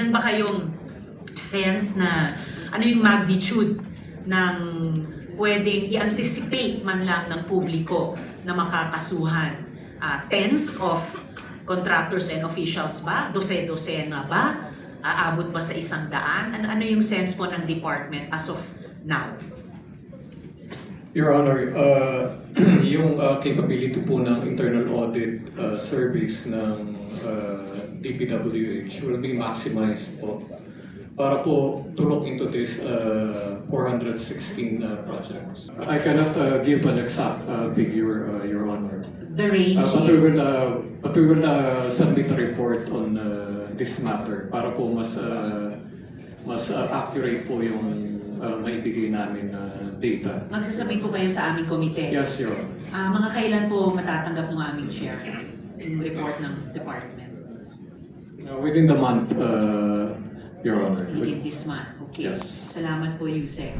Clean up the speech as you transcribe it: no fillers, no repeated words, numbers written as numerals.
meron ba kayong sense na ano yung magnitude ng pwedeng i-anticipate man lang ng publiko na makakasuhan? Tens of contractors and officials ba? Dose-dosena ba? Aabot ba sa 100? Ano yung sense po ng department as of now? Your Honor, yung capability po ng internal audit service ng DPWH will be maximized po para po to look into this 416 projects. I cannot give an exact figure, Your Honor. The range But we will submit a report on this matter para po mas accurate po yung maibigay namin na data. Magsasabi po kayo sa aming komite. Yes, Your Honor. Mga kailan po matatanggap ng aming chair yung report ng department? Within the month, Your Honor. Within this month. Okay. Yes. Salamat po, Yusek.